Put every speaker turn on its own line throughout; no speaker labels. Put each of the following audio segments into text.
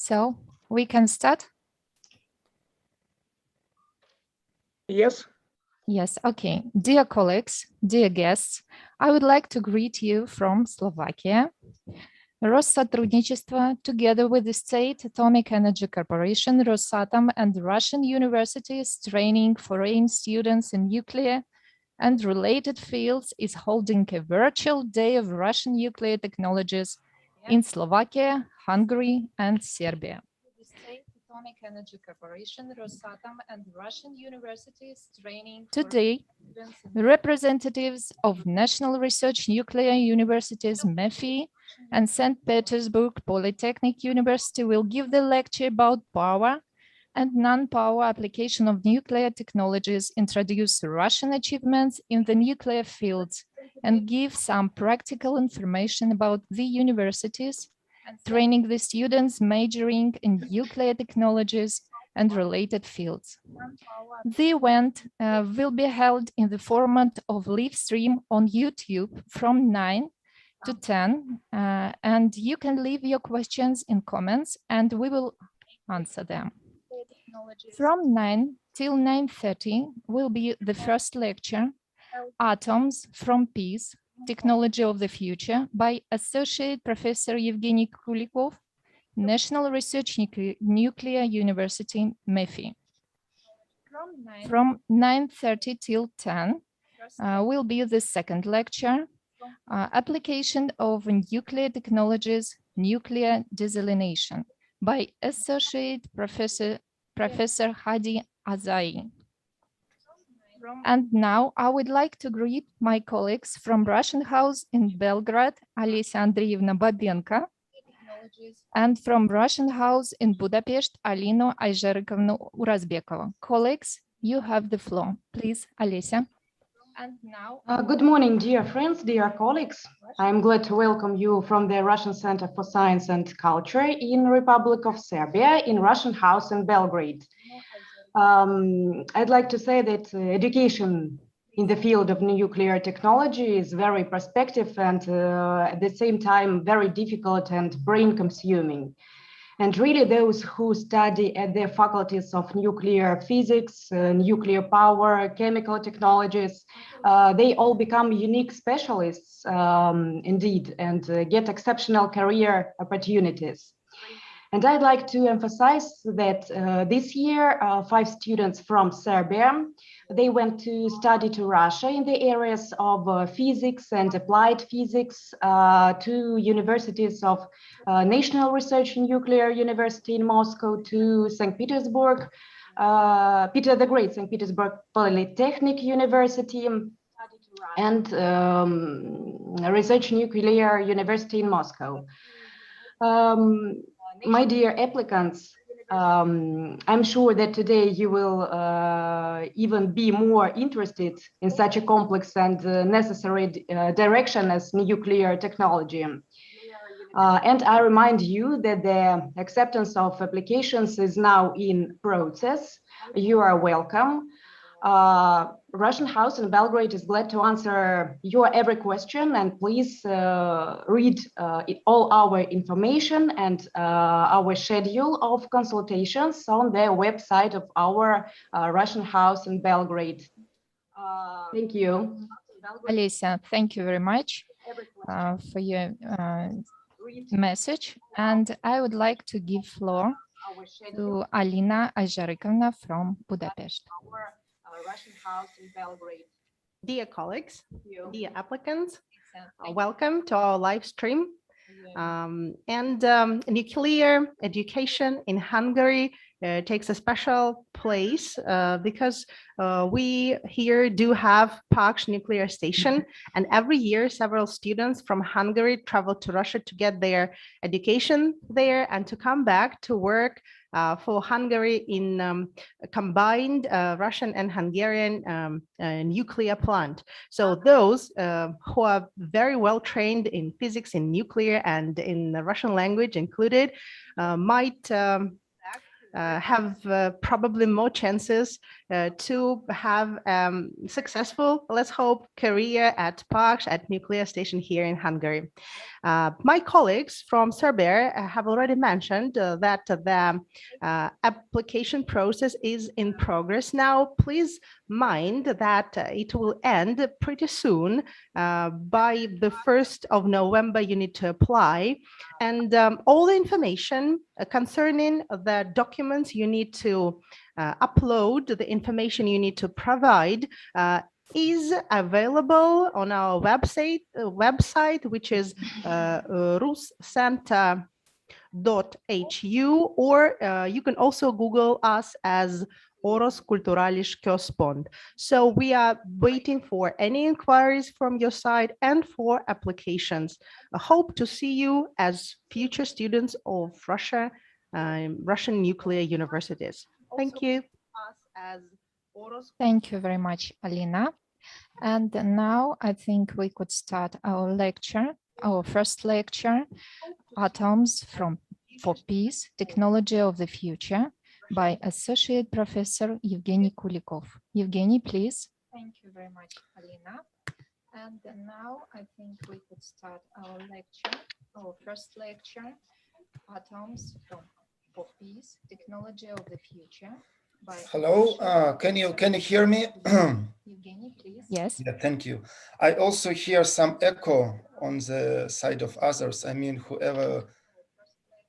So we can start?
Yes.
Yes, okay. Dear colleagues, dear guests, I would like to greet you from Slovakia. Россотрудничество, together with the State Atomic Energy Corporation ROSATOM and the Russian universities training foreign students in nuclear and related fields, is holding a virtual day of Russian nuclear technologies in Slovakia, Hungary, and Serbia. The State Atomic Energy Corporation ROSATOM and Russian universities training. Today, representatives of National Research Nuclear Universities MEPhI and St. Petersburg Polytechnic University will give the lecture about power and non-power application of nuclear technologies, introduce Russian achievements in the nuclear fields, and give some practical information about the universities, training the students majoring in nuclear technologies and related fields. The event will be held in the format of live stream on YouTube from 9 to 10, and you can leave your questions in comments and we will answer them. From 9 till 9:30 will be the first lecture, Atoms from Peace, Technology of the Future, by Associate Professor Evgeny Kulikov, National Research Nuclear University, MEPhI. From 9:30 till 10 will be the second lecture, Application of Nuclear Technologies, Nuclear Desalination, by Associate Professor Hadi Azai. And now I would like to greet my colleagues from Russian House in Belgrade, Olesya Andreevna Babenko, and from Russian House in Budapest, Alina Ayzharikovna Urazbekova. Colleagues, you have the floor. Please, Olesya.
And now, good morning, dear friends, dear colleagues. I'm glad to welcome you from the Russian Center for Science and Culture in Republic of Serbia in Russian House in Belgrade. I'd like to say that education in the field of nuclear technology is very prospective and at the same time very difficult and brain consuming. And really those who study at the faculties of nuclear physics, nuclear power, chemical technologies, they all become unique specialists indeed and get exceptional career opportunities. And I'd like to emphasize that this year, 5 students from Serbia, they went to study to Russia in the areas of physics and applied physics to universities of National Research Nuclear University in Moscow, to St. Petersburg, Peter the Great, St. Petersburg Polytechnic University, and Research Nuclear University in Moscow. My dear applicants, I'm sure that today you will even be more interested in such a complex and necessary direction as nuclear technology. And I remind you that the acceptance of applications is now in process. You are welcome. Russian House in Belgrade is glad to answer your every question, and please read all our information and our schedule of consultations on the website of our Russian House in Belgrade. Thank you.
Olesya, thank you very much for your message, and I would like to give floor to Alina Ayzharikovna from Budapest.
Russian House in Belgrade.
Dear colleagues, dear applicants, welcome to our live stream. Nuclear education in Hungary takes a special place because we here do have Paks nuclear station, and every year several students from Hungary travel to Russia to get their education there and to come back to work for Hungary in a combined Russian and Hungarian nuclear plant. So those who are very well trained in physics, in nuclear, and in the Russian language included might have probably more chances to have successful, let's hope, career at Paks, at nuclear station here in Hungary. My colleagues from Serbia have already mentioned that the application process is in progress now. Please mind that it will end pretty soon. By the 1st of November, you need to apply. And all the information concerning the documents you need to upload, the information you need to provide is available on our website, which is ruscenter.hu, or you can also Google us as Oros Kulturalish Kiospond. So we are waiting for any inquiries from your side and for applications. I hope to see you as future students of Russian nuclear universities. Thank you.
Thank you very much, Alina. And now I think we could start our lecture, our first lecture, Atoms for Peace, Technology of the Future, by Associate Professor Evgeny Kulikov. Evgeny, please. Thank you very much, Alina. And now I think we could start our lecture, our first lecture, Atoms for Peace, Technology of the Future.
Hello, can you hear me?
Evgeny, please. Yes.
Yeah, thank you. I also hear some echo on the side of others. I mean, whoever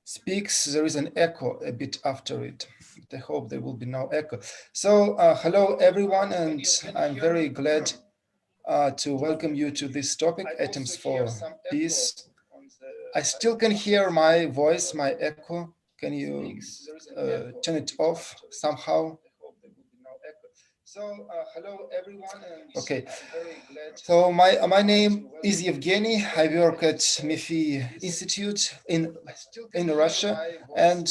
speaks, there is an echo a bit after it. I hope there will be no echo. So, hello everyone, and I'm very glad to welcome you to this topic, Atoms for Peace. I still can hear my voice, my echo. Can you turn it off somehow? So, hello everyone. Okay. So my name is Evgeny. I work at MEPhI Institute in Russia, and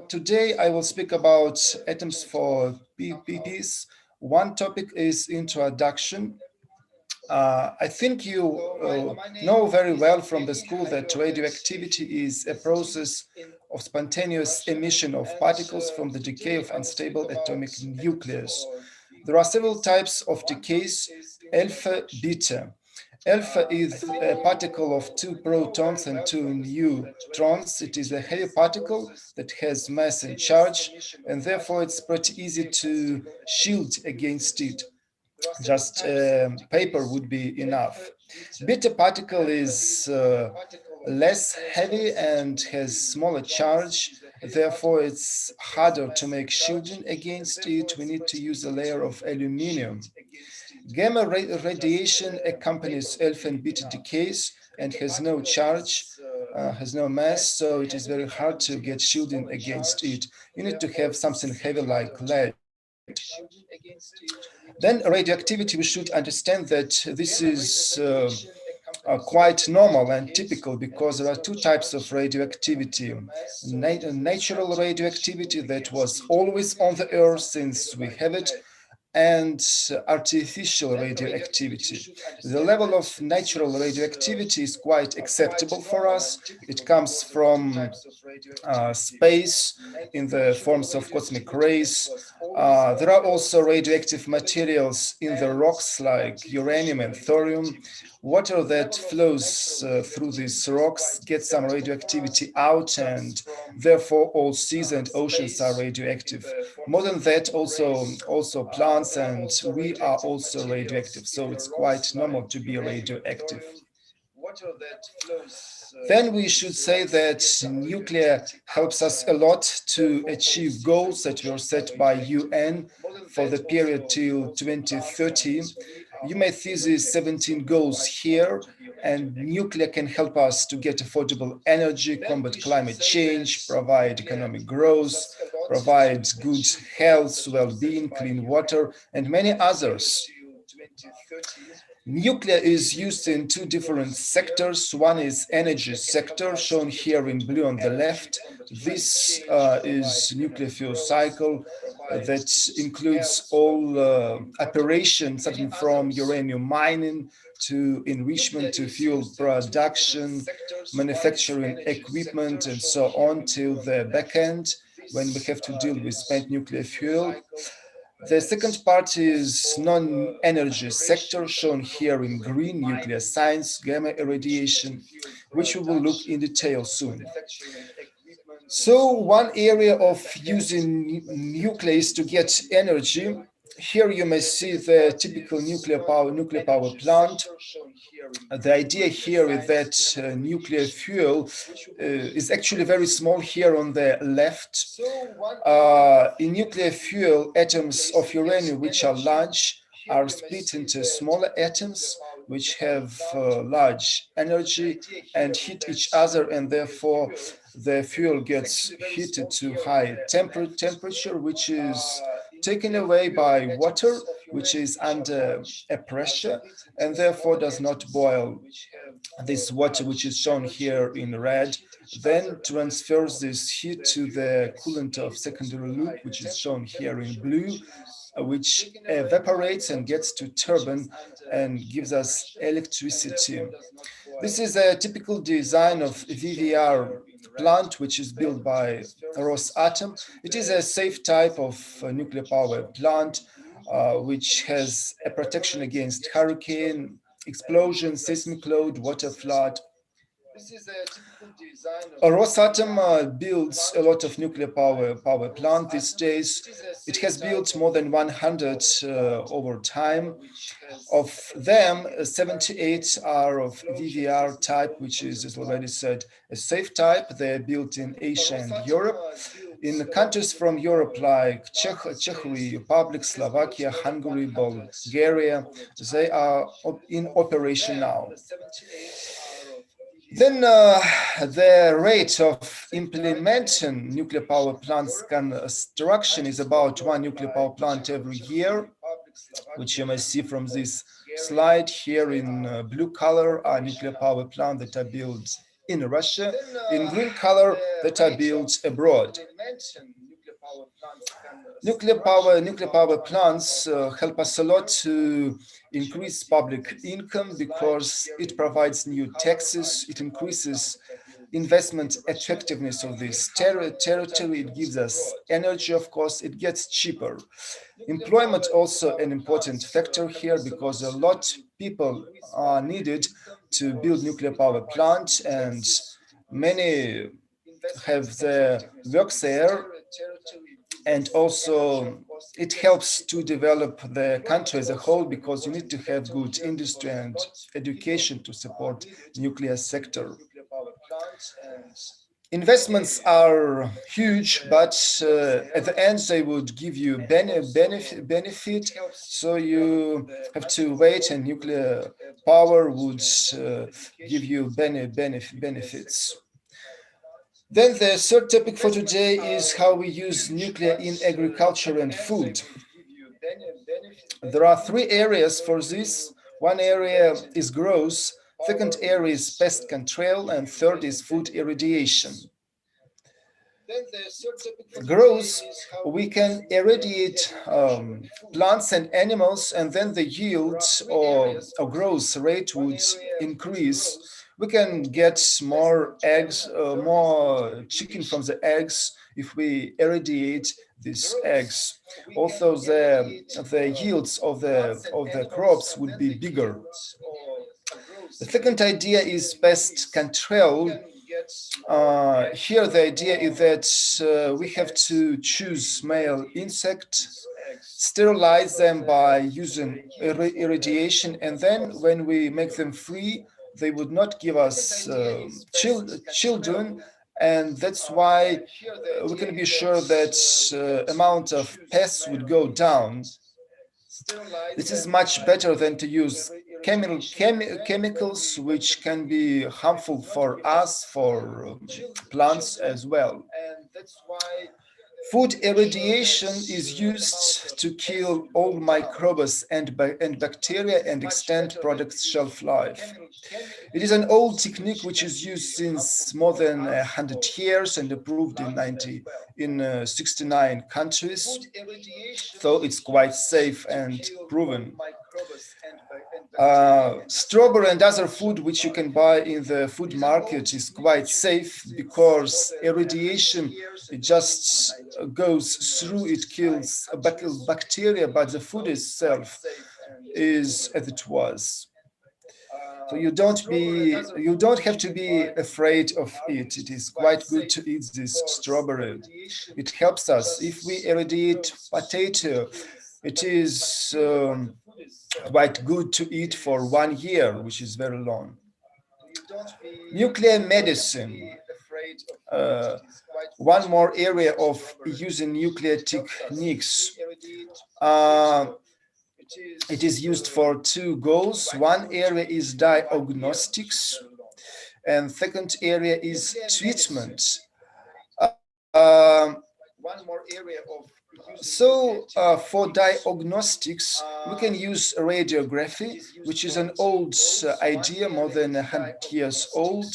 today I will speak about atoms for peace. One topic is introduction. I think you know very well from the school that radioactivity is a process of spontaneous emission of particles from the decay of unstable atomic nucleus. There are several types of decays, alpha, beta. Alpha is a particle of 2 protons and 2 neutrons. It is a heavy particle that has mass and charge, and therefore it's pretty easy to shield against it. Just paper would be enough. Beta particle is less heavy and has smaller charge. Therefore, it's harder to make shielding against it. We need to use a layer of aluminum. Gamma radiation accompanies alpha and beta decays and has no charge, has no mass, so it is very hard to get shielding against it. You need to have something heavy like lead. Then radioactivity, we should understand that this is quite normal and typical because there are 2 types of radioactivity. Natural radioactivity that was always on the Earth since we have it, and artificial radioactivity. The level of natural radioactivity is quite acceptable for us. It comes from space in the forms of cosmic rays. There are also radioactive materials in the rocks like uranium and thorium. Water that flows through these rocks gets some radioactivity out, and therefore all seas and oceans are radioactive. More than that, also plants and we are also radioactive, so it's quite normal to be radioactive. Then we should say that nuclear helps us a lot to achieve goals that were set by UN for the period till 2030. You may see these 17 goals here, and nuclear can help us to get affordable energy, combat climate change, provide economic growth, provide good health, well-being, clean water, and many others. Nuclear is used in 2 different sectors. One is energy sector, shown here in blue on the left. This is nuclear fuel cycle that includes all operations, starting from uranium mining to enrichment to fuel production, manufacturing equipment, and so on, till the back end, when we have to deal with spent nuclear fuel. The second part is non-energy sector, shown here in green, nuclear science, gamma irradiation. which we will look in detail soon. So one area of using nuclear is to get energy. Here you may see the typical nuclear power plant. The idea here is that nuclear fuel is actually very small here on the left. In nuclear fuel, atoms of uranium which are large are split into smaller atoms which have large energy and hit each other, and therefore the fuel gets heated to high temperature, which is taken away by water, which is under a pressure and therefore does not boil. This water, which is shown here in red, then transfers this heat to the coolant of secondary loop, which is shown here in blue, which evaporates and gets to turbine and gives us electricity. This is a typical design of VVR plant, which is built by Rosatom. It is a safe type of nuclear power plant, which has a protection against hurricane, explosion, seismic load, water flood. Rosatom builds a lot of nuclear power plant these days. It has built more than 100 over time. Of them, 78 are of VVR type, which is, as already said, a safe type. They're built in Asia and Europe. In countries from Europe like Czech Republic, Slovakia, Hungary, Bulgaria, they are in operation now. Then the rate of implementing nuclear power plants construction is about one nuclear power plant every year, which you may see from this slide. Here in blue color are nuclear power plants that are built in Russia, in green color that are built abroad. Nuclear power plants help us a lot to increase public income because it provides new taxes, it increases investment effectiveness of this territory, it gives us energy, of course, it gets cheaper. Employment also an important factor here because a lot of people are needed to build nuclear power plants and many have their work there. And also it helps to develop the country as a whole because you need to have good industry and education to support nuclear sector. Investments are huge, but at the end they would give you benefit. So you have to wait, and nuclear power would give you benefits. Then the third topic for today is how we use nuclear in agriculture and food. There are three areas for this. One area is growth, second area is pest control, and third is food irradiation. Growth, we can irradiate plants and animals, and then the yield or growth rate would increase. We can get more eggs, more chicken from the eggs if we irradiate these eggs. Also, the yields of the crops would be bigger. The second idea is pest control. Here the idea is that we have to choose male insects, sterilize them by using irradiation, and then when we make them free, they would not give us children, and that's why we can be sure that amount of pests would go down. This is much better than to use chemicals which can be harmful for us, for plants as well. Food irradiation is used to kill all microbes and bacteria and extend products' shelf life. It is an old technique which is used since more than 100 years and approved in 69 countries, so it's quite safe and proven. Strawberry and other food which you can buy in the food market is quite safe because irradiation just goes through, it kills bacteria, but the food itself is as it was. So you don't have to be afraid of it. It is quite good to eat this strawberry. It helps us. If we irradiate potato, it is quite good to eat for 1 year, which is very long. Nuclear medicine. One more area of using nuclear techniques. It is used for 2 goals. One area is diagnostics, and second area is treatment. For diagnostics, we can use radiography, which is an old idea, more than 100 years old.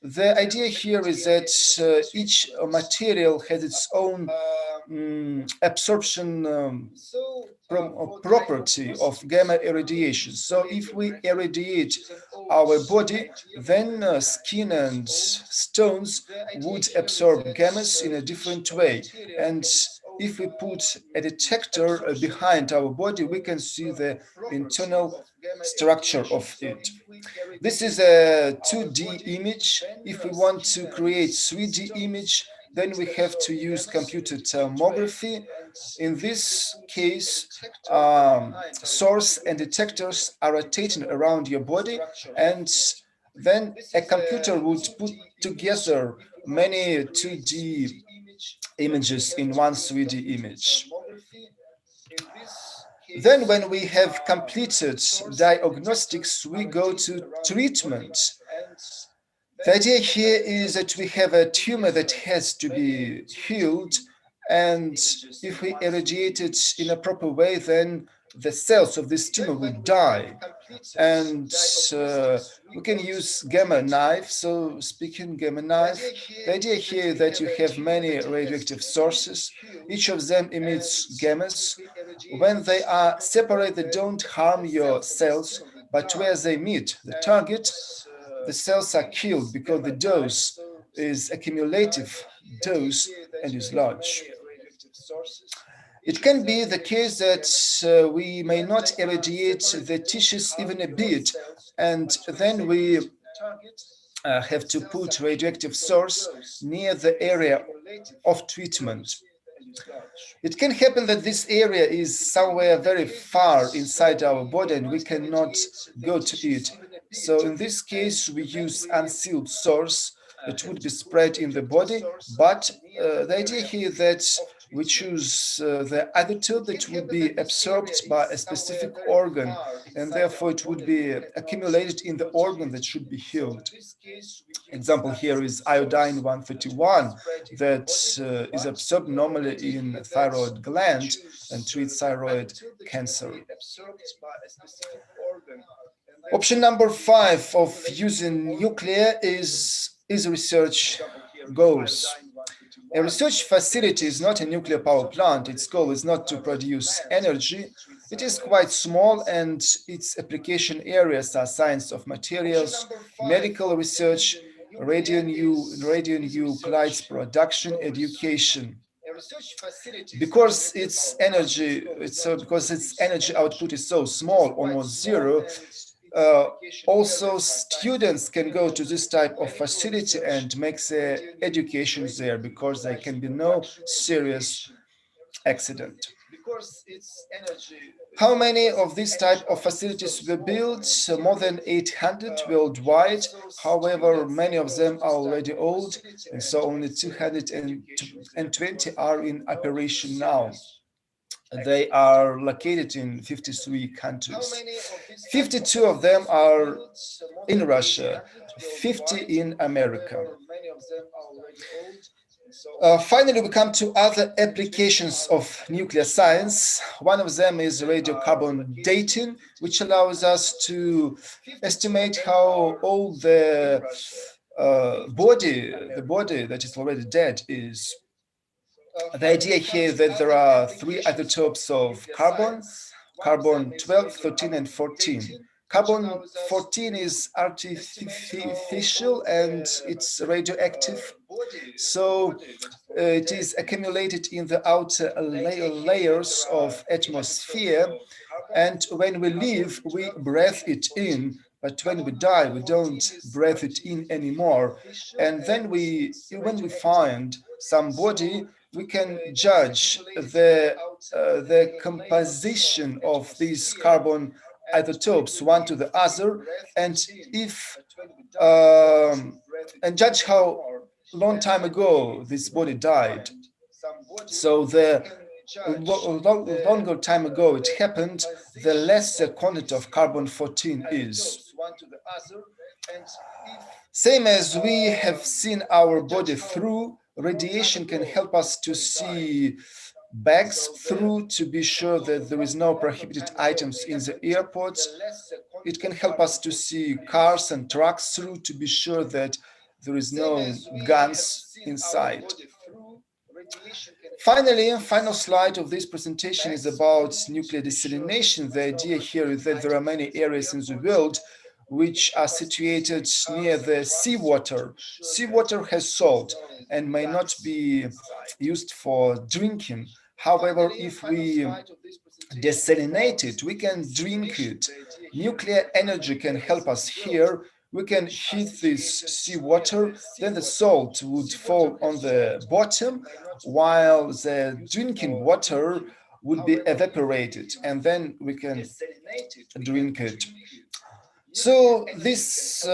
The idea here is that each material has its own absorption property of gamma irradiation. So if we irradiate our body, then skin and stones would absorb gammas in a different way. And if we put a detector behind our body, we can see the internal structure of it. This is a 2D image. If we want to create 3D image, then we have to use computed tomography. In this case, source and detectors are rotating around your body, and then a computer would put together many 2D images in one 3D image. Then when we have completed diagnostics, we go to treatment. The idea here is that we have a tumor that has to be healed, and if we irradiate it in a proper way, then the cells of this tumor will die. And we can use gamma knife. So speaking gamma knife, the idea here is that you have many radioactive sources. Each of them emits gammas. When they are separate, they don't harm your cells, but where they meet the target, the cells are killed because the dose is a cumulative dose and is large. It can be the case that we may not irradiate the tissues even a bit, and then we have to put radioactive source near the area of treatment. It can happen that this area is somewhere very far inside our body and we cannot go to it. So in this case, we use unsealed source that would be spread in the body, but the idea here is that we choose the isotope that would be absorbed by a specific organ, and therefore it would be accumulated in the organ that should be healed. Example here is iodine 131 that is absorbed normally in thyroid gland and treats thyroid cancer. Option number 5 of using nuclear is research goals. A research facility is not a nuclear power plant. Its goal is not to produce energy. It is quite small, and its application areas are science of materials, medical research, radionuclides production, education. Because its energy output is so small, almost zero, also students can go to this type of facility and make their education there, because there can be no serious accident. How many of these type of facilities were built? More than 800 worldwide. However, many of them are already old, and so only 220 are in operation now. They are located in 53 countries. 52 of them are in Russia, 50 in America. Finally, we come to other applications of nuclear science. One of them is radiocarbon dating, which allows us to estimate how old the body that is already dead is. The idea here is that there are 3 isotopes of carbon, carbon 12, 13, and 14. Carbon 14 is artificial and it's radioactive. So it is accumulated in the outer layers of atmosphere. And when we live, we breathe it in. but when we die, we don't breathe it in anymore. And then when we find some body, we can judge the composition of these carbon isotopes one to the other, and if and judge how long time ago this body died. So the longer time ago it happened, the less the content of carbon-14 is. Same as we have seen our body through, radiation can help us to see bags through, to be sure that there is no prohibited items in the airports. It can help us to see cars and trucks through, to be sure that there is no guns inside. Finally, final slide of this presentation is about nuclear desalination. The idea here is that there are many areas in the world which are situated near the seawater. Seawater has salt and may not be used for drinking. However, if we desalinate it, we can drink it. Nuclear energy can help us here. We can heat this seawater, then the salt would fall on the bottom, while the drinking water would be evaporated, and then we can drink it. So this,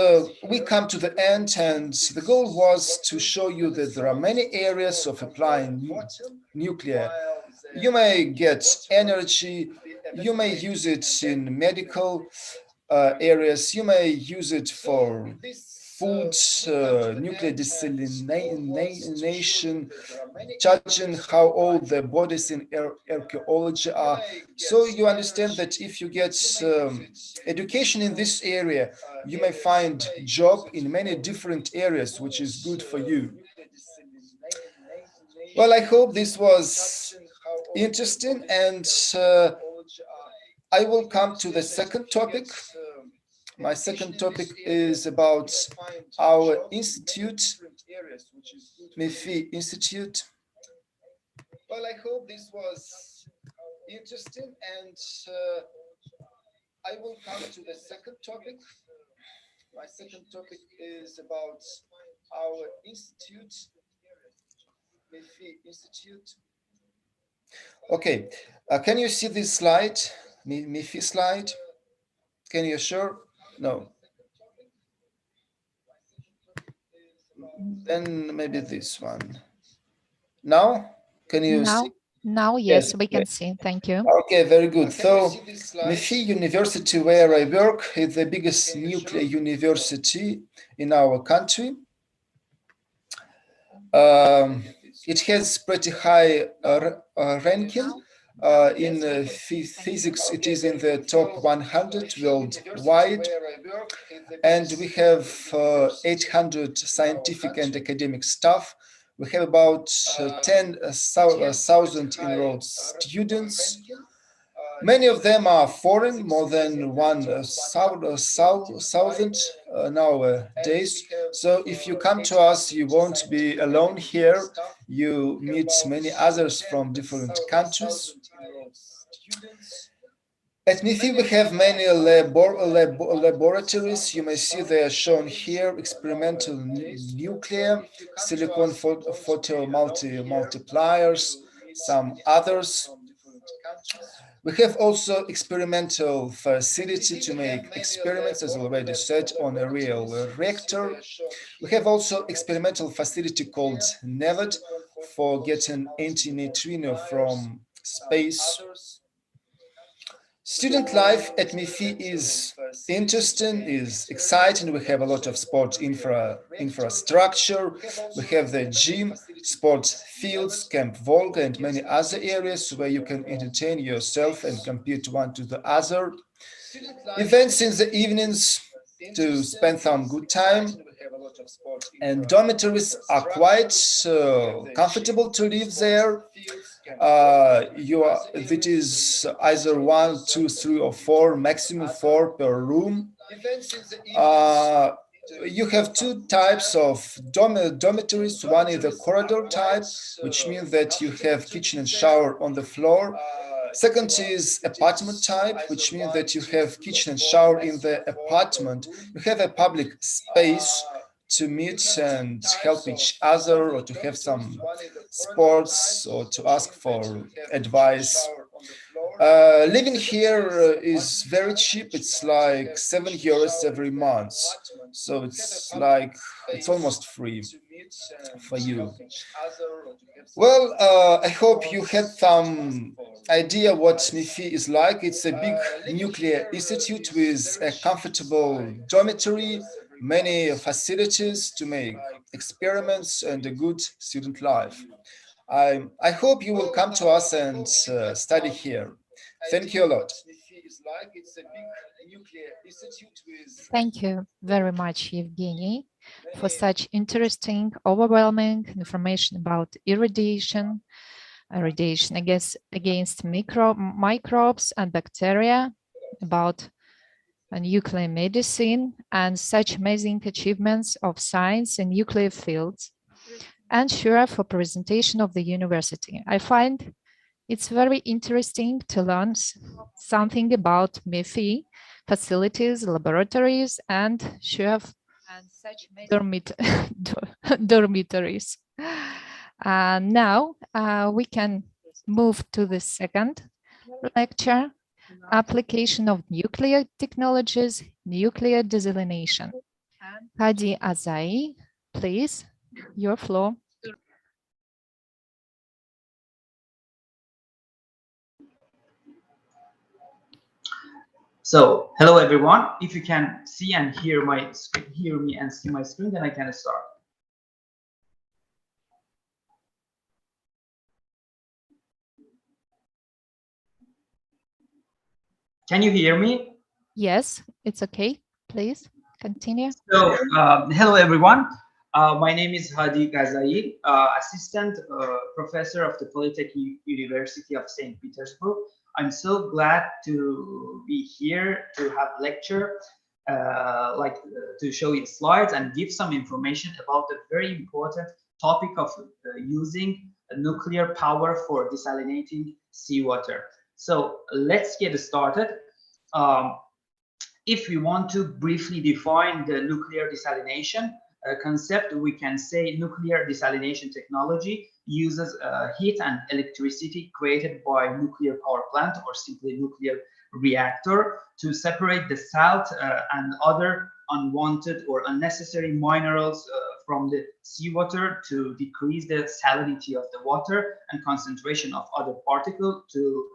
we come to the end, and the goal was to show you that there are many areas of applying nuclear. You may get energy, you may use it in medical areas, you may use it for food, nuclear desalination, judging how old the bodies in archaeology are. So you understand that if you get education in this area, you may find job in many different areas, which is good for you. Well, I hope this was interesting, and I will come to the second topic. My second topic is about our institute, MEPhI Institute. Well, I hope this was interesting, and I will come to the second topic. My second topic is about our institute, MEPhI Institute. Okay, can you see this slide, MEPhI slide? Can you assure? No. Then maybe this one. Now, can you see?
Now, yes, we can see. Thank you.
Okay, very good. So, MEPhI University, where I work, is the biggest nuclear university in our country. It has pretty high ranking. In physics, it is in the top 100 worldwide, and we have 800 scientific and academic staff. We have about 10,000 enrolled students. Many of them are foreign, more than 1,000 nowadays. So if you come to us, you won't be alone here. You meet many others from different countries. At MEPhI, we have many laboratories. You may see they are shown here: experimental nuclear, silicon photo multipliers, some others. We have also experimental facility to make experiments, as already said, on a real reactor. We have also experimental facility called NEVAD for getting anti-neutrino from space. Student life at MEPhI is interesting, is exciting. We have a lot of sport infrastructure. We have the gym, sports fields, Camp Volga, and many other areas where you can entertain yourself and compete one to the other. Events in the evenings to spend some good time. And dormitories are quite comfortable to live there. It is either 1, 2, 3, or 4, maximum 4 per room. You have two types of dormitories. One is the corridor type, which means that you have kitchen and shower on the floor. Second is apartment type, which means that you have kitchen and shower in the apartment. You have a public space to meet and help each other, or to have some sports, or to ask for advice. Living here is very cheap. It's like €7 every month. So it's almost free for you. Well, I hope you had some idea what MEPhI is like. It's a big nuclear institute with a comfortable dormitory, many facilities to make experiments, and a good student life. I hope you will come to us and study here. Thank you a lot.
Thank you very much, Evgeny, for such interesting, overwhelming information about irradiation, against microbes and bacteria, about nuclear medicine, and such amazing achievements of science in nuclear fields, and sure for presentation of the university. I find it's very interesting to learn something about MEPhI, facilities, laboratories, and such dormitories. Now we can move to the second lecture, application of nuclear technologies, nuclear desalination. Hadi Azai, please, your floor.
So, hello everyone. If you can see and hear me and see my screen, then I can start. Can you hear me?
Yes, it's okay. Please continue.
So, hello everyone. My name is Hadi Gazai, assistant professor of the Polytechnic University of St. Petersburg. I'm so glad to be here to have lecture, to show you slides and give some information about the very important topic of using nuclear power for desalinating seawater. So let's get started. If we want to briefly define the nuclear desalination concept, we can say nuclear desalination technology uses heat and electricity created by nuclear power plant, or simply nuclear reactor, to separate the salt and other unwanted or unnecessary minerals from the seawater, to decrease the salinity of the water and concentration of other particles, to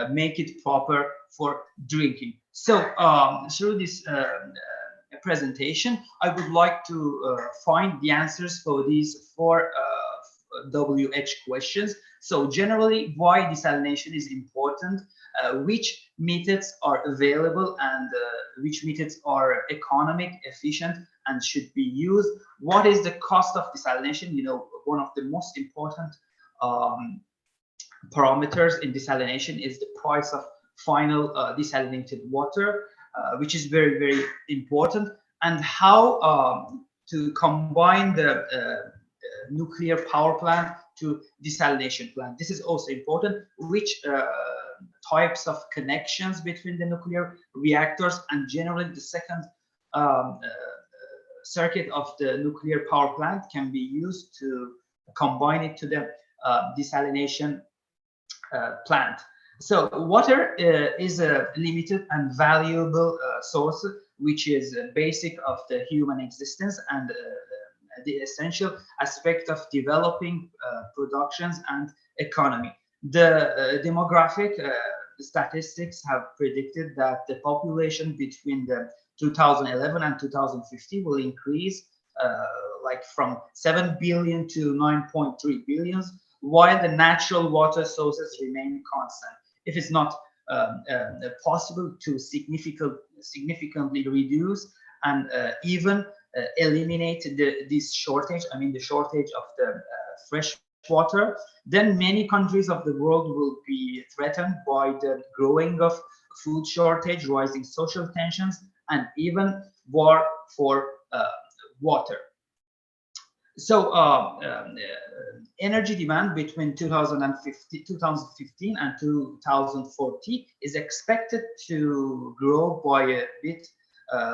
make it proper for drinking. So through this presentation, I would like to find the answers for these four WH questions. So generally, why desalination is important, which methods are available, and which methods are economic, efficient, and should be used. What is the cost of desalination? You know, one of the most important parameters in desalination is the price of final desalinated water, which is very, very important, and how to combine the nuclear power plant to desalination plant. This is also important, which types of connections between the nuclear reactors, and generally the second circuit of the nuclear power plant can be used to combine it to the desalination plant. So water is a limited and valuable source, which is basic of the human existence and the essential aspect of developing productions and economy. The demographic statistics have predicted that the population between the 2011 and 2050 will increase like from 7 billion to 9.3 billion, while the natural water sources remain constant. If it's not possible to significantly reduce and even eliminate this shortage, I mean the shortage of the fresh water, then many countries of the world will be threatened by the growing of food shortage, rising social tensions, and even war for water. So energy demand between 2015 and 2040 is expected to grow by a bit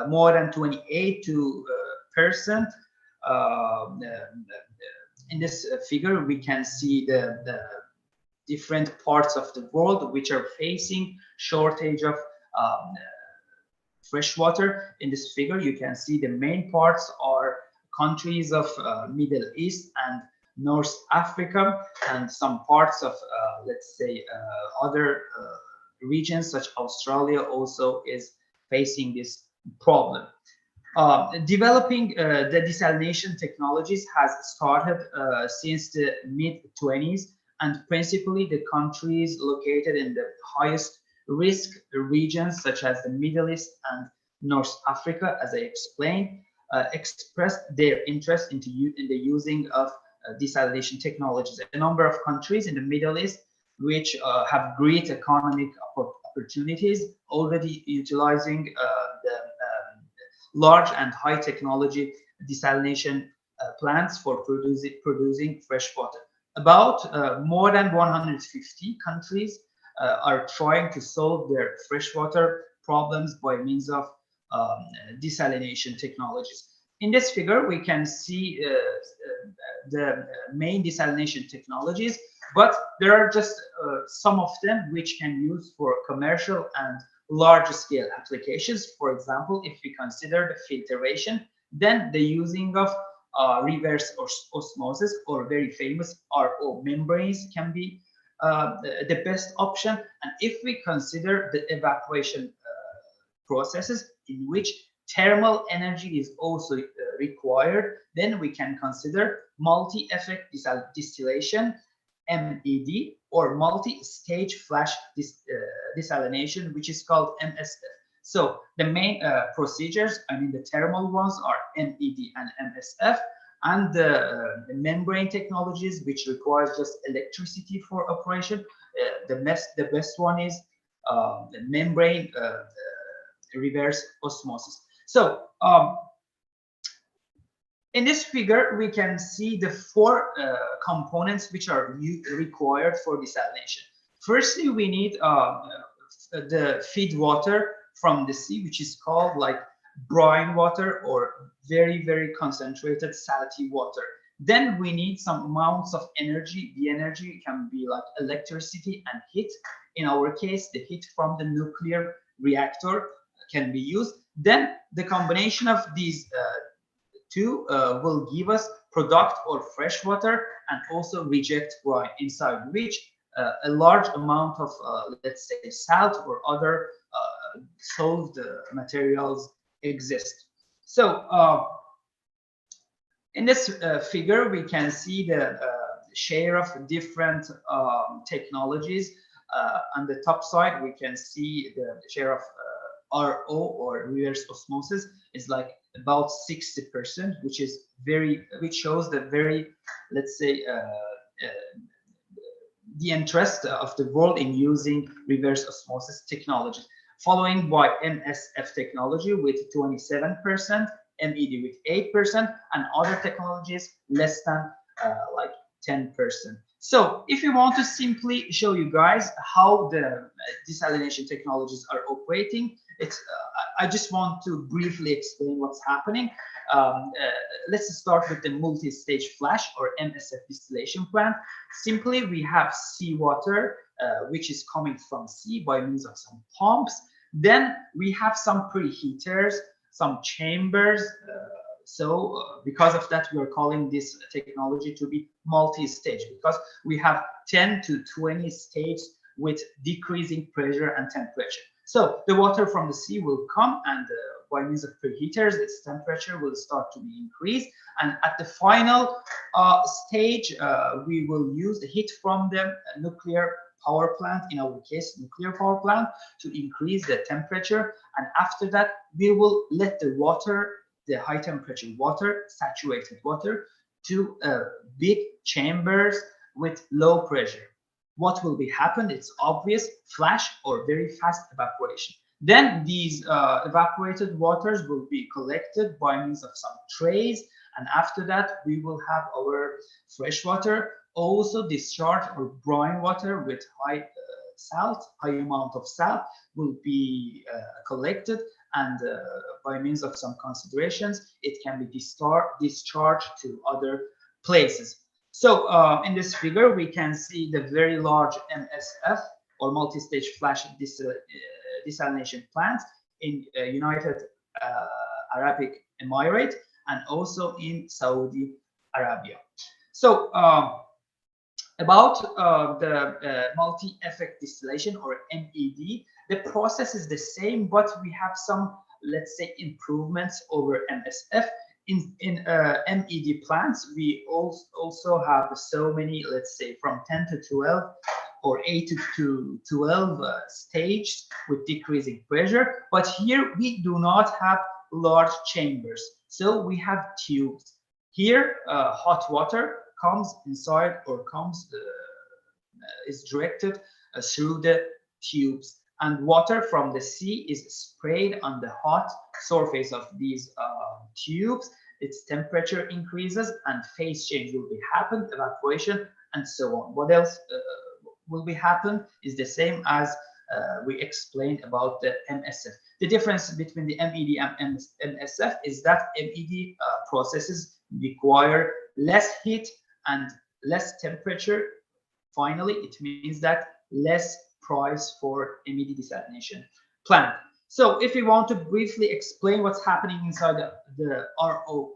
more than 28%. In this figure, we can see the different parts of the world which are facing shortage of fresh water. In this figure, you can see the main parts are countries of Middle East and North Africa, and some parts of, let's say, other regions such Australia also is facing this problem. Developing the desalination technologies has started since the mid-20s, and principally the countries located in the highest risk regions such as the Middle East and North Africa, as I explained, expressed their interest in the using of desalination technologies. A number of countries in the Middle East which have great economic opportunities already utilizing the large and high technology desalination plants for producing fresh water. About more than 150 countries are trying to solve their freshwater problems by means of desalination technologies. In this figure, we can see the main desalination technologies, but there are just some of them which can use for commercial and large scale applications. For example, if we consider the filtration, then the using of reverse osmosis or very famous RO membranes can be the best option. And if we consider the evaporation processes in which thermal energy is also required, then we can consider multi-effect distillation, MED, or multi-stage flash desalination, which is called MESF. So the main procedures, I mean the thermal ones, are MED and MESF, and the membrane technologies, which requires just electricity for operation. The best one is the membrane reverse osmosis. So in this figure, we can see the four components which are required for desalination. Firstly, we need the feed water from the sea, which is called like brine water or very, very concentrated salty water. Then we need some amounts of energy. The energy can be like electricity and heat. In our case, the heat from the nuclear reactor can be used. Then the combination of these two will give us product or fresh water and also reject brine, inside which a large amount of let's say salt or other solved materials exist. So in this figure, we can see the share of different technologies. On the top side, we can see the share of RO or reverse osmosis is like about 60%, which is which shows the very, let's say, the interest of the world in using reverse osmosis technology, following by MESF technology with 27%, MED with 8%, and other technologies less than like 10%. So if you want to simply show you guys how the desalination technologies are operating, it's I just want to briefly explain what's happening. Let's start with the multi-stage flash or MESF distillation plant. Simply, we have seawater, which is coming from sea by means of some pumps. Then we have some preheaters, some chambers. Because of that, we are calling this technology to be multi-stage, because we have 10 to 20 stages with decreasing pressure and temperature. So the water from the sea will come, and by means of preheaters, its temperature will start to be increased. And at the final stage, we will use the heat from the nuclear power plant, in our case, nuclear power plant, to increase the temperature. And after that, we will let the water, the high temperature water, saturated water, to big chambers with low pressure. What will be happen? It's obvious: flash or very fast evaporation. Then these evaporated waters will be collected by means of some trays and after that we will have our fresh water also discharged, or brine water with high amount of salt will be collected, and by means of some considerations it can be discharged to other places. So in this figure we can see the very large MSF, or multi-stage flash desalination plant in United Arab Emirates and also in Saudi Arabia. So about the multi-effect distillation, or MED, the process is the same, but we have some, let's say, improvements over MSF. In MED plants, we also have so many, let's say, from 10 to 12 or 8 to 12 stages with decreasing pressure. But here we do not have large chambers, so we have tubes. Here, hot water comes inside, or is directed through the tubes, and water from the sea is sprayed on the hot surface of these tubes. Its temperature increases and phase change will be happen, evaporation, and so on. What else will be happen is the same as we explained about the MSF. The difference between the MED and MSF is that MED processes require less heat and less temperature. Finally, it means that less price for MED desalination plant. So if we want to briefly explain what's happening inside the RO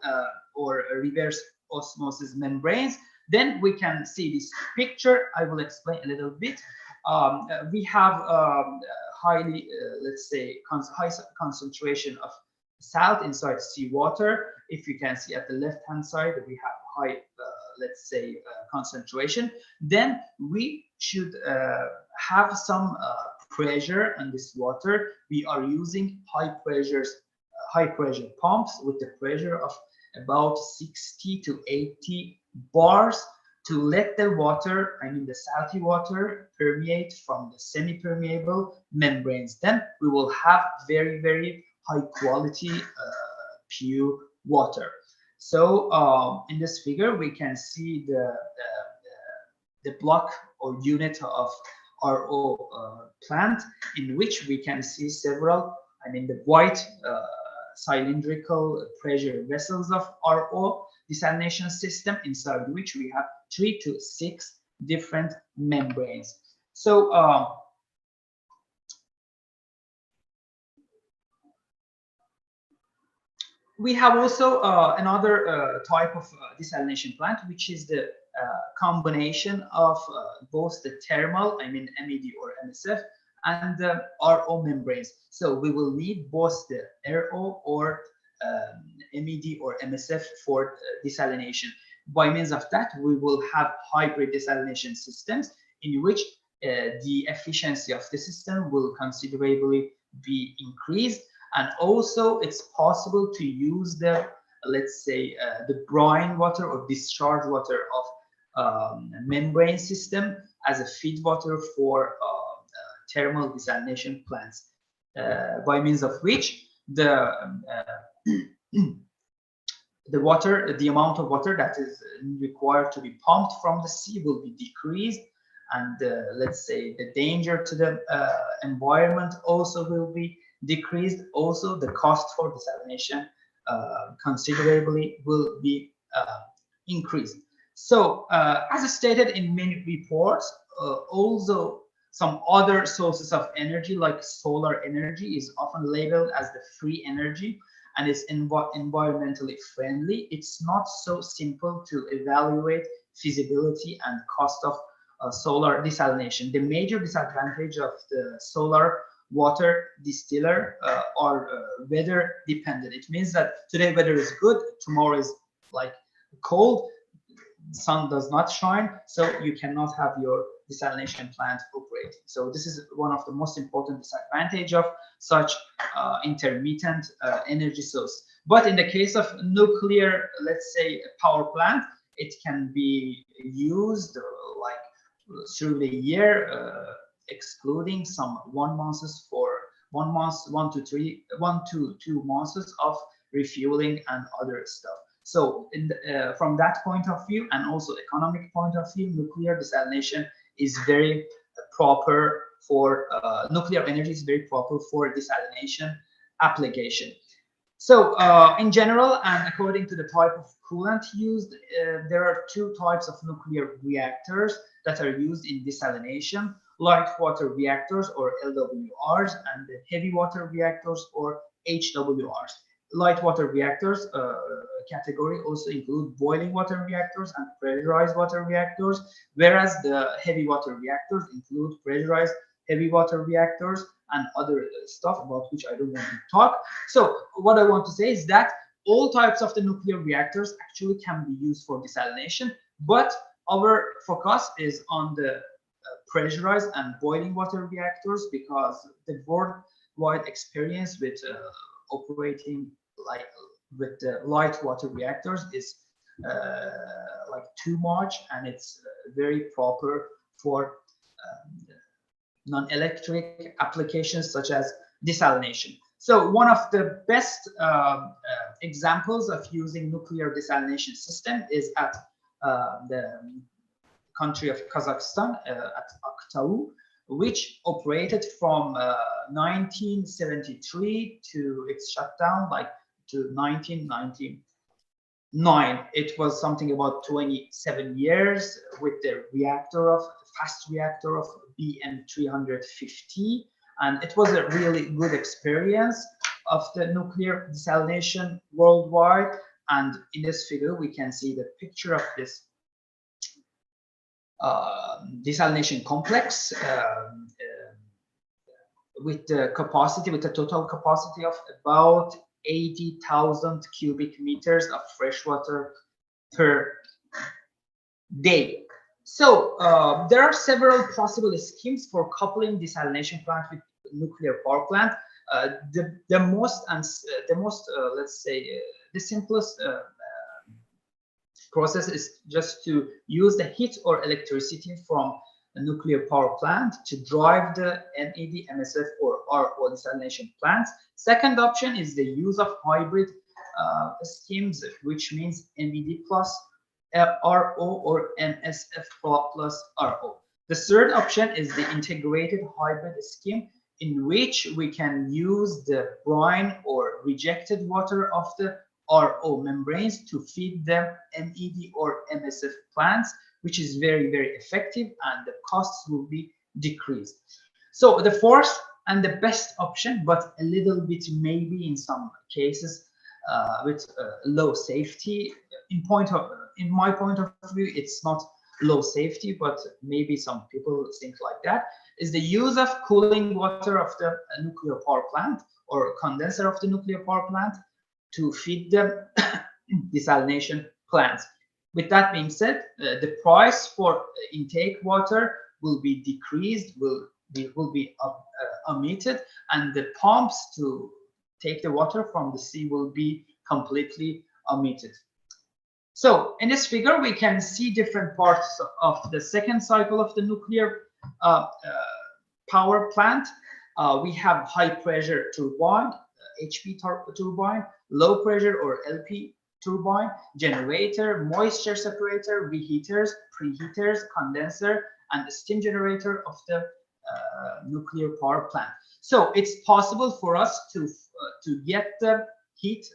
or reverse osmosis membranes, then we can see this picture. I will explain a little bit. We have highly, let's say, high concentration of salt inside seawater. If you can see at the left-hand side, we have high, let's say, concentration. Then we should have some pressure on this water. We are using high pressure pumps with the pressure of about 60 to 80 bars to let the water, I mean the salty water, permeate from the semi-permeable membranes. Then we will have very, very high quality pure water. So in this figure we can see the block or unit of RO plant, in which we can see several, I mean the white cylindrical pressure vessels of RO desalination system, inside which we have 3 to 6 different membranes. So we have also another type of desalination plant, which is the combination of both the thermal, I mean MED or MSF, and the RO membranes. So we will need both the RO or MED or MSF for desalination. By means of that, we will have hybrid desalination systems in which the efficiency of the system will considerably be increased. And also it's possible to use the, let's say, the brine water or discharge water of membrane system as a feed water for thermal desalination plants, by means of which the water, the amount of water that is required to be pumped from the sea will be decreased, and let's say the danger to the environment also will be decreased. Also the cost for desalination considerably will be increased. So as stated in many reports, also some other sources of energy like solar energy is often labeled as the free energy and is environmentally friendly. It's not so simple to evaluate feasibility and cost of solar desalination. The major disadvantage of the solar water distiller are weather dependent. It means that today weather is good, tomorrow is like cold, sun does not shine, so you cannot have your desalination plant operating. So this is one of the most important disadvantage of such intermittent energy source. But in the case of nuclear, let's say, power plant, it can be used like through the year, excluding some 1 month for 1 month, 1 to 2 months of refueling and other stuff. So from that point of view, and also economic point of view, nuclear desalination is very proper for nuclear energy is very proper for desalination application. So in general, and according to the type of coolant used, there are two types of nuclear reactors that are used in desalination: light water reactors, or LWRs, and the heavy water reactors, or HWRs. Light water reactors category also include boiling water reactors and pressurized water reactors, whereas the heavy water reactors include pressurized heavy water reactors and other stuff about which I don't want to talk. So what I want to say is that all types of the nuclear reactors actually can be used for desalination, but our focus is on the pressurized and boiling water reactors, because the worldwide experience with operating with the light water reactors is like too much, and it's very proper for non-electric applications such as desalination. So one of the best examples of using nuclear desalination system is at the country of Kazakhstan, at Aktau, which operated from 1973 to its shutdown, like to 1999. It was something about 27 years with the reactor of fast reactor of BN350, and it was a really good experience of the nuclear desalination worldwide. And in this figure, we can see the picture of this desalination complex with the capacity, with a total capacity of about 80,000 cubic meters of fresh water per day. So there are several possible schemes for coupling desalination plant with nuclear power plant. The most let's say the simplest process is just to use the heat or electricity from a nuclear power plant to drive the MED, MSF, or RO desalination plants. Second option is the use of hybrid schemes, which means MED plus RO or MSF plus RO. The third option is the integrated hybrid scheme, in which we can use the brine or rejected water of the RO membranes to feed them MED or MSF plants, which is very, very effective, and the costs will be decreased. So the fourth and the best option, but a little bit maybe in some cases with low safety, in my point of view, it's not low safety, but maybe some people think like that, is the use of cooling water of the nuclear power plant or condenser of the nuclear power plant to feed the desalination plants. With that being said, the price for intake water will be decreased, will be omitted, and the pumps to take the water from the sea will be completely omitted. So in this figure, we can see different parts of the second cycle of the nuclear power plant. We have high pressure turbine, HP turbine, low pressure or LP turbine, generator, moisture separator, reheaters, preheaters, condenser, and the steam generator of the nuclear power plant. So it's possible for us to get the heat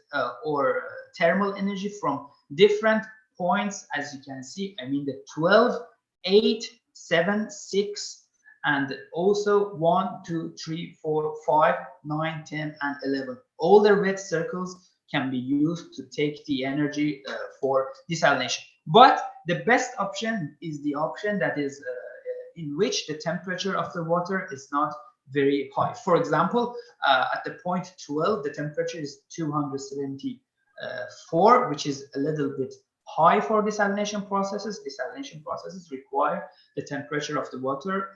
or thermal energy from different points, as you can see. I mean the 12, 8, 7, 6, and also 1, 2, 3, 4, 5, 9, 10, and 11. All the red circles can be used to take the energy for desalination. But the best option is the option that is in which the temperature of the water is not very high. For example, at the point 12, the temperature is 274, which is a little bit high for desalination processes. Desalination processes require the temperature of the water,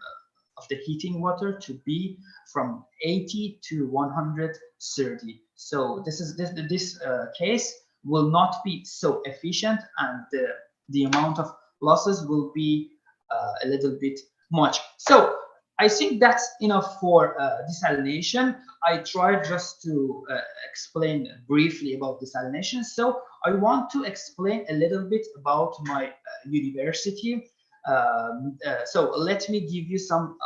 of the heating water, to be from 80 to 130. So this case will not be so efficient, and the amount of losses will be a little bit much. So I think that's enough for desalination. I tried just to explain briefly about desalination. So I want to explain a little bit about my university. So let me give you some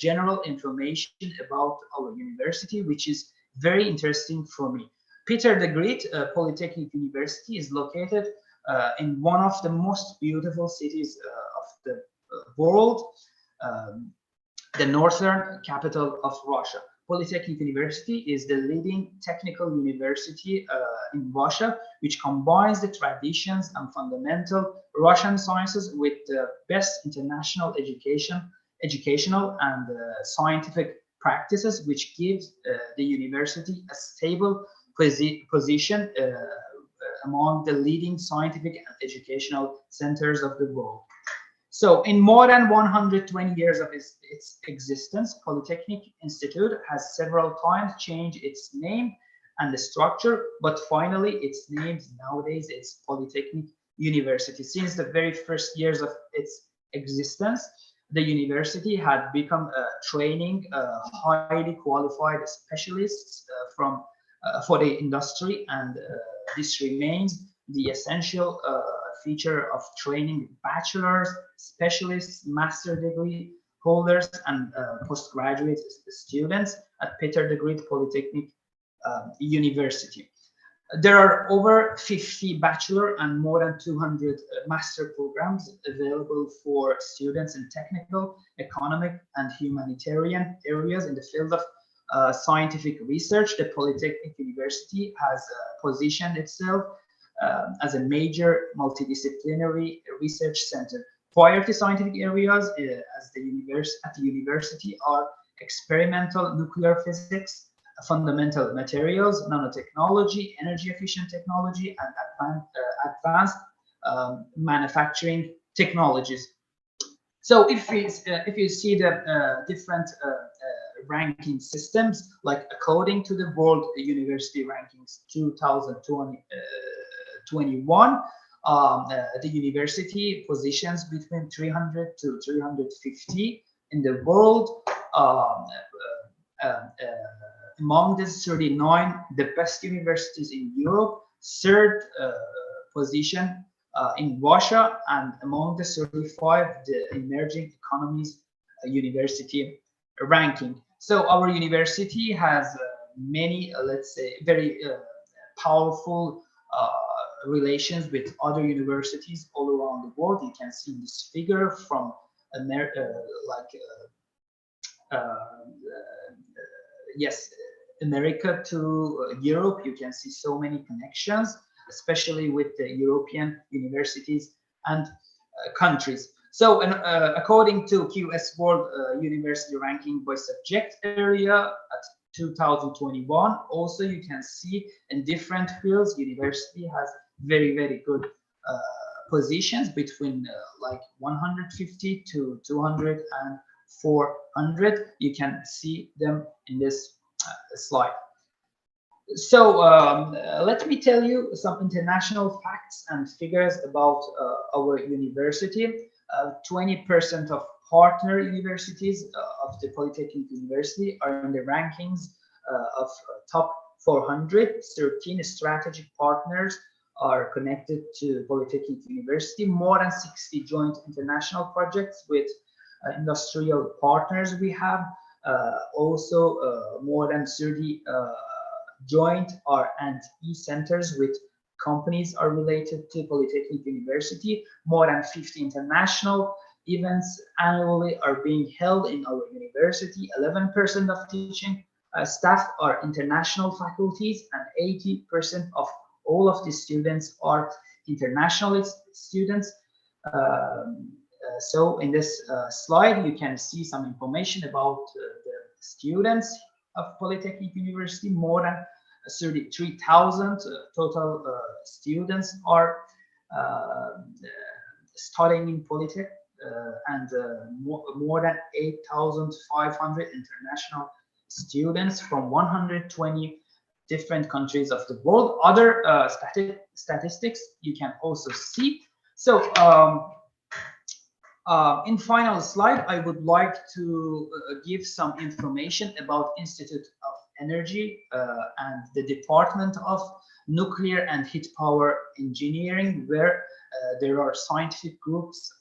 general information about our university, which is very interesting for me. Peter the Great Polytechnic University is located in one of the most beautiful cities of the world, the northern capital of Russia. Polytechnic University is the leading technical university in Russia, which combines the traditions and fundamental Russian sciences with the best international educational and scientific practices, which gives the university a stable position among the leading scientific and educational centers of the world. So in more than 120 years of its existence, Polytechnic Institute has several times changed its name and the structure, but finally its name nowadays is Polytechnic University. Since the very first years of its existence, the university had become training highly qualified specialists for the industry, and this remains the essential feature of training bachelor's, specialists, master degree holders, and postgraduate students at Peter the Great Polytechnic University. There are over 50 bachelor and more than 200 master programs available for students in technical, economic, and humanitarian areas in the field of scientific research. The Polytechnic University has positioned itself as a major multidisciplinary research center. Priority scientific areas at the university are experimental nuclear physics, fundamental materials, nanotechnology, energy efficient technology, and advanced manufacturing technologies. So if you see the different ranking systems, like according to the World University Rankings 2021, the university positions between 300 to 350 in the world. Among the 39 the best universities in Europe, third position in Russia, and among the 35 the emerging economies university ranking. So our university has many, let's say, very powerful relations with other universities all around the world. You can see this figure from America, yes, America to Europe. You can see so many connections, especially with the European universities and countries. So, according to QS World University Ranking by subject area at 2021, also you can see in different fields, university has very, very good positions between like 150 to 200 and 400. You can see them in this slide. So let me tell you some international facts and figures about our university. 20% of partner universities of the Polytechnic University are in the rankings of top 400. 13 strategic partners are connected to Polytechnic University. More than 60 joint international projects with industrial partners we have. Also more than 30 joint R&E centers with companies are related to Polytechnic University. More than 50 international events annually are being held in our university. 11% of teaching staff are international faculties, and 80% of all of the students are international students. So in this slide, you can see some information about the students of Polytechnic University. More than 33,000 total students are studying in Polytech, and more than 8,500 international students from 120 different countries of the world. Other statistics you can also see. So In final slide, I would like to give some information about Institute of Energy and the Department of Nuclear and Heat Power Engineering, where there are scientific groups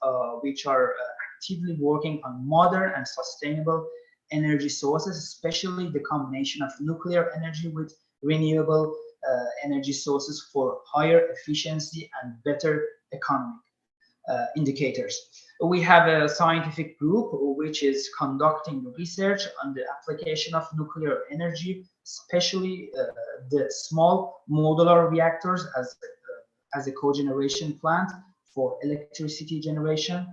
which are actively working on modern and sustainable energy sources, especially the combination of nuclear energy with renewable energy sources for higher efficiency and better economic indicators. We have a scientific group which is conducting research on the application of nuclear energy, especially the small modular reactors as a cogeneration plant for electricity generation,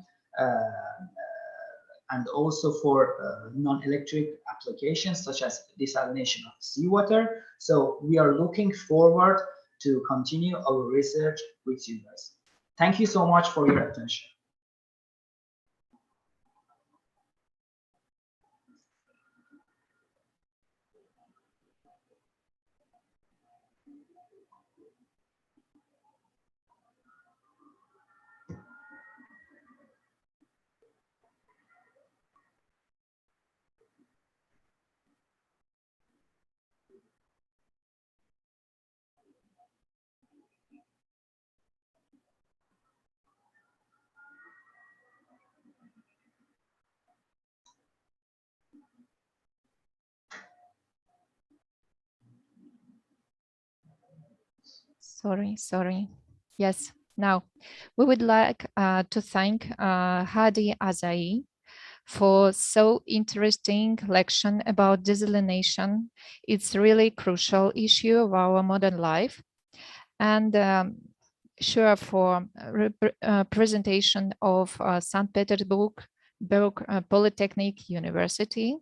and also for non-electric applications such as desalination of seawater. So we are looking forward to continue our research with you guys. Thank you so much for your attention.
Sorry. Yes, now we would like to thank Hadi Azai for so interesting lecture about desalination. It's really crucial issue of our modern life. And sure for presentation of St. Petersburg Polytechnic University.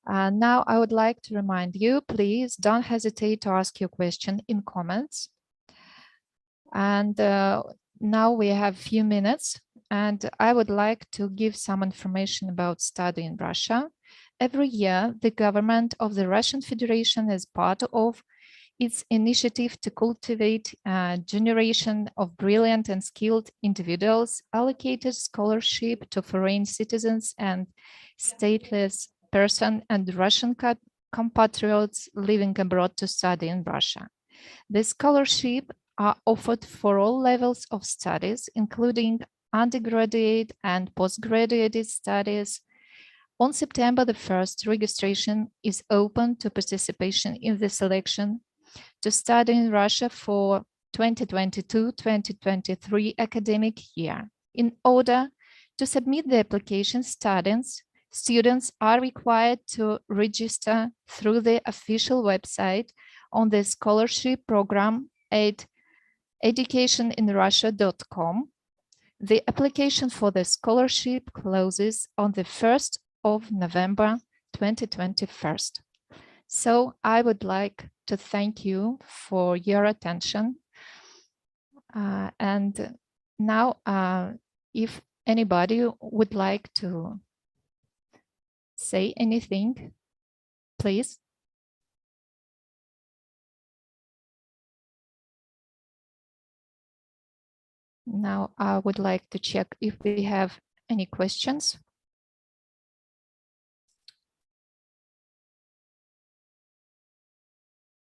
Now I would like to remind you, please don't hesitate to ask your question in comments. And now we have a few minutes, and I would like to give some information about study in Russia. Every year, the government of the Russian Federation, as part of its initiative to cultivate a generation of brilliant and skilled individuals, allocated scholarship to foreign citizens and stateless persons and Russian compatriots living abroad to study in Russia. The scholarship are offered for all levels of studies, including undergraduate and postgraduate studies. On September the 1st, registration is open to participation in the selection to study in Russia for 2022-2023 academic year. In order to submit the application, students are required to register through the official website on the scholarship program at educationinrussia.com. The application for the scholarship closes on the 1st of November 2021. So I would like to thank you for your attention. And now, if anybody would like to say anything, please. Now I would like to check if we have any questions.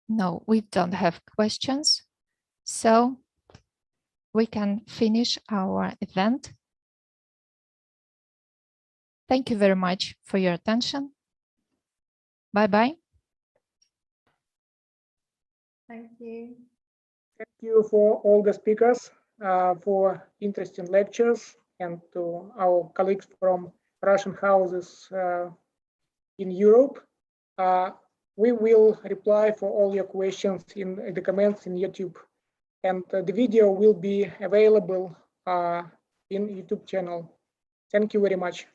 No, we don't have questions. So we can finish our event. Thank you very much for your attention. Bye-bye.
Thank you.
Thank you for all the speakers for interesting lectures, and to our colleagues from Russian houses in Europe. We will reply for all your questions in the comments in YouTube, and the video will be available in YouTube channel. Thank you very much.